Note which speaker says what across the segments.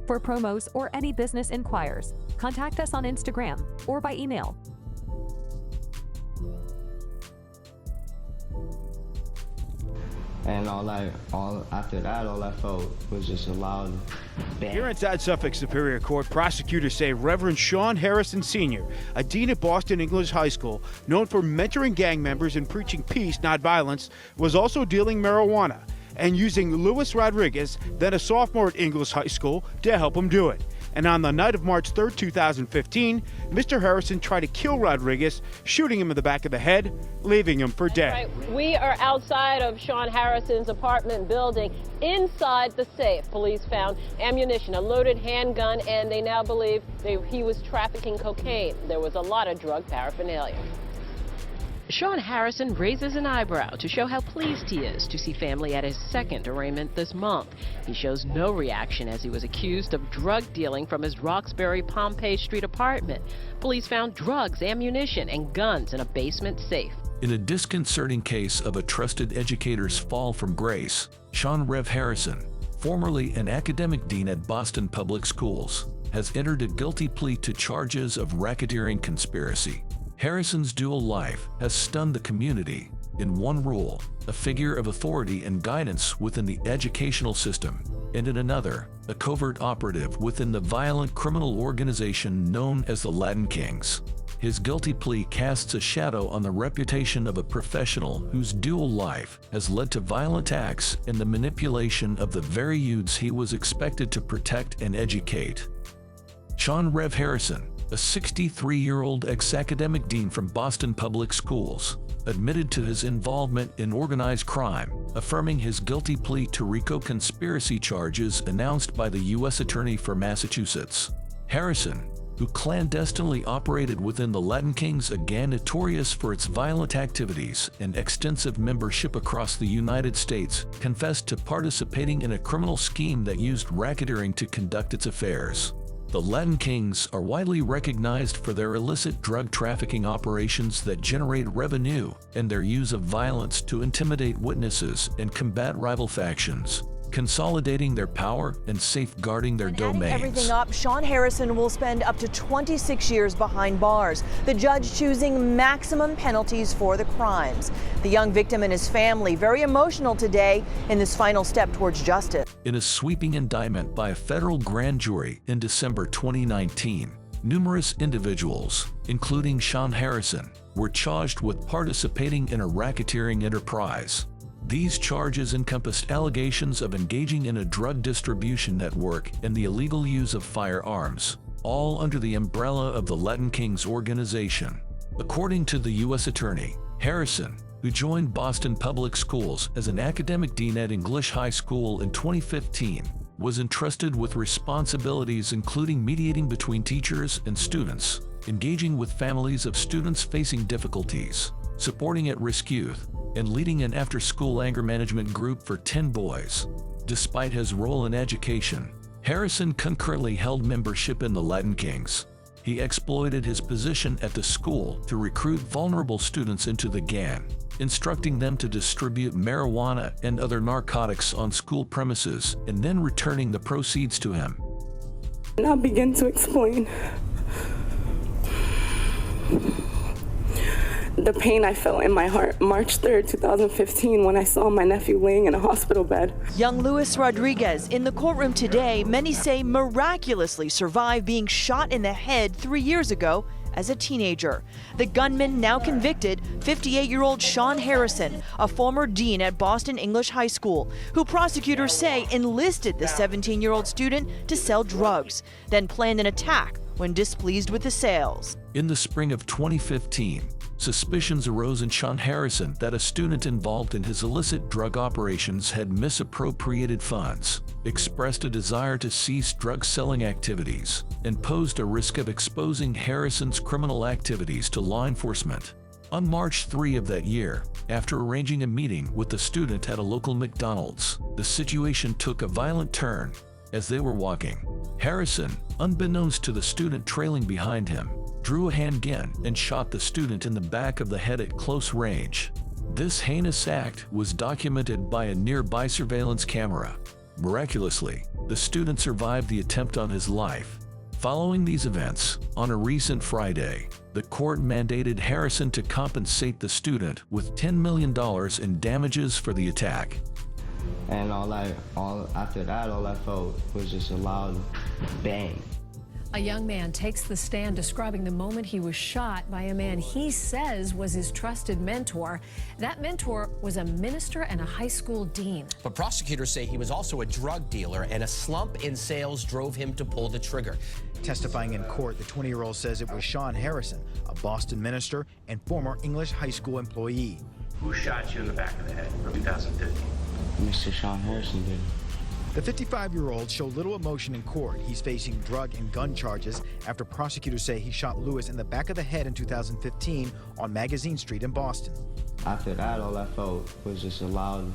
Speaker 1: For promos or any business inquiries, contact us on Instagram or by email.
Speaker 2: And after that, all I felt was just a loud bang.
Speaker 3: Here inside Suffolk Superior Court, prosecutors say Reverend Shaun Harrison Sr., a dean at Boston English High School, known for mentoring gang members and preaching peace, not violence, was also dealing marijuana and using Luis Rodriguez, then a sophomore at English High School, to help him do it. And on the night of March 3rd, 2015, Mr. Harrison tried to kill Rodriguez, shooting him in the back of the head, leaving him for dead.
Speaker 4: Right. We are outside of Shaun Harrison's apartment building. Inside the safe, police found ammunition, a loaded handgun, and they now believe he was trafficking cocaine. There was a lot of drug paraphernalia. Shaun Harrison raises an eyebrow to show how pleased he is to see family at his second arraignment this month. He shows no reaction as he was accused of drug dealing from his Roxbury Pompey Street apartment. Police found drugs, ammunition, and guns in a basement safe.
Speaker 5: In a disconcerting case of a trusted educator's fall from grace, Shaun Rev Harrison, formerly an academic dean at Boston Public Schools, has entered a guilty plea to charges of racketeering conspiracy. Harrison's dual life has stunned the community. In one role, a figure of authority and guidance within the educational system, and in another, a covert operative within the violent criminal organization known as the Latin Kings. His guilty plea casts a shadow on the reputation of a professional whose dual life has led to violent acts and the manipulation of the very youths he was expected to protect and educate. Shaun Rev Harrison, a 63-year-old ex-academic dean from Boston Public Schools, admitted to his involvement in organized crime, affirming his guilty plea to RICO conspiracy charges announced by the U.S. Attorney for Massachusetts. Harrison, who clandestinely operated within the Latin Kings, a gang notorious for its violent activities and extensive membership across the United States, confessed to participating in a criminal scheme that used racketeering to conduct its affairs. The Latin Kings are widely recognized for their illicit drug trafficking operations that generate revenue and their use of violence to intimidate witnesses and combat rival factions, consolidating their power and safeguarding their domains.
Speaker 6: Adding everything up, Shaun Harrison will spend up to 26 years behind bars, the judge choosing maximum penalties for the crimes. The young victim and his family very emotional today in this final step towards justice.
Speaker 5: In a sweeping indictment by a federal grand jury in December 2019, numerous individuals, including Shaun Harrison, were charged with participating in a racketeering enterprise. These charges encompassed allegations of engaging in a drug distribution network and the illegal use of firearms, all under the umbrella of the Latin Kings organization. According to the U.S. Attorney, Harrison, who joined Boston Public Schools as an academic dean at English High School in 2015, was entrusted with responsibilities including mediating between teachers and students, engaging with families of students facing difficulties, supporting at-risk youth, and leading an after-school anger management group for 10 boys. Despite his role in education, Harrison concurrently held membership in the Latin Kings. He exploited his position at the school to recruit vulnerable students into the gang, instructing them to distribute marijuana and other narcotics on school premises and then returning the proceeds to him.
Speaker 7: I'll begin to explain the pain I felt in my heart March 3rd, 2015, when I saw my nephew laying in a hospital bed.
Speaker 6: Young Luis Rodriguez in the courtroom today, many say miraculously survived being shot in the head 3 years ago as a teenager. The gunman, now convicted, 58-year-old Shaun Harrison, a former dean at Boston English High School, who prosecutors say enlisted the 17-year-old student to sell drugs, then planned an attack when displeased with the sales.
Speaker 5: In the spring of 2015, suspicions arose in Shaun Harrison that a student involved in his illicit drug operations had misappropriated funds, expressed a desire to cease drug-selling activities, and posed a risk of exposing Harrison's criminal activities to law enforcement. On March 3 of that year, after arranging a meeting with the student at a local McDonald's, the situation took a violent turn. As they were walking, Harrison, unbeknownst to the student trailing behind him, drew a handgun and shot the student in the back of the head at close range. This heinous act was documented by a nearby surveillance camera. Miraculously, the student survived the attempt on his life. Following these events, on a recent Friday, the court mandated Harrison to compensate the student with $10 million in damages for the attack.
Speaker 2: And after that, all I felt was just a loud bang.
Speaker 8: A young man takes the stand describing the moment he was shot by a man he says was his trusted mentor. That mentor was a minister and a high school dean.
Speaker 9: But prosecutors say he was also a drug dealer, and a slump in sales drove him to pull the trigger.
Speaker 10: Testifying in court, the 20-year-old says it was Shaun Harrison, a Boston minister and former English high school employee.
Speaker 11: Who shot you in the back of the head in 2015?
Speaker 2: Mr. Shaun Harrison did.
Speaker 10: The 55-year-old showed little emotion in court. He's facing drug and gun charges after prosecutors say he shot Lewis in the back of the head in 2015 on Magazine Street in Boston.
Speaker 2: After that, all I felt was just a loud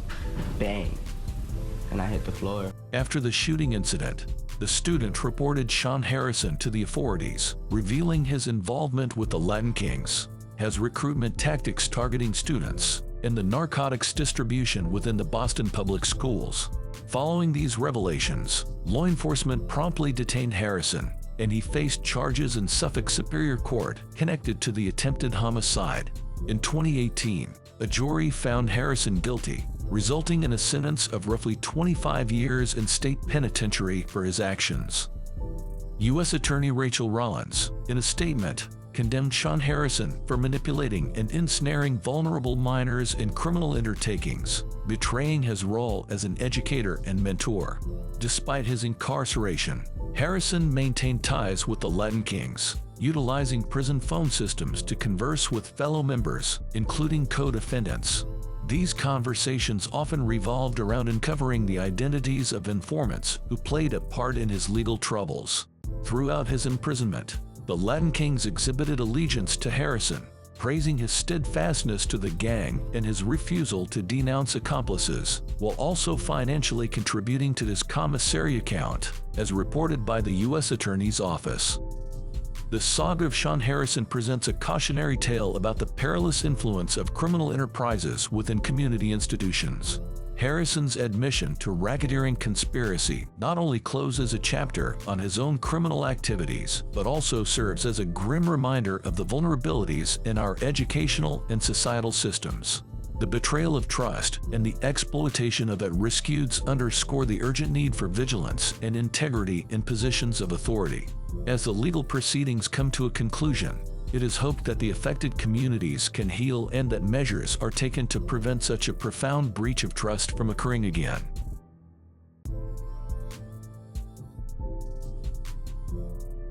Speaker 2: bang, and I hit the floor.
Speaker 5: After the shooting incident, the student reported Shaun Harrison to the authorities, revealing his involvement with the Latin Kings, has recruitment tactics targeting students, and the narcotics distribution within the Boston public schools. Following these revelations, law enforcement promptly detained Harrison, and he faced charges in Suffolk Superior Court connected to the attempted homicide. In 2018, a jury found Harrison guilty, resulting in a sentence of roughly 25 years in state penitentiary for his actions. U.S. Attorney Rachel Rollins, in a statement, condemned Shaun Harrison for manipulating and ensnaring vulnerable minors in criminal undertakings, betraying his role as an educator and mentor. Despite his incarceration, Harrison maintained ties with the Latin Kings, utilizing prison phone systems to converse with fellow members, including co-defendants. These conversations often revolved around uncovering the identities of informants who played a part in his legal troubles. Throughout his imprisonment, the Latin Kings exhibited allegiance to Harrison, praising his steadfastness to the gang and his refusal to denounce accomplices, while also financially contributing to his commissary account, as reported by the U.S. Attorney's Office. The saga of Shaun Harrison presents a cautionary tale about the perilous influence of criminal enterprises within community institutions. Harrison's admission to racketeering conspiracy not only closes a chapter on his own criminal activities, but also serves as a grim reminder of the vulnerabilities in our educational and societal systems. The betrayal of trust and the exploitation of at-risk youths underscore the urgent need for vigilance and integrity in positions of authority. As the legal proceedings come to a conclusion, it is hoped that the affected communities can heal and that measures are taken to prevent such a profound breach of trust from occurring again.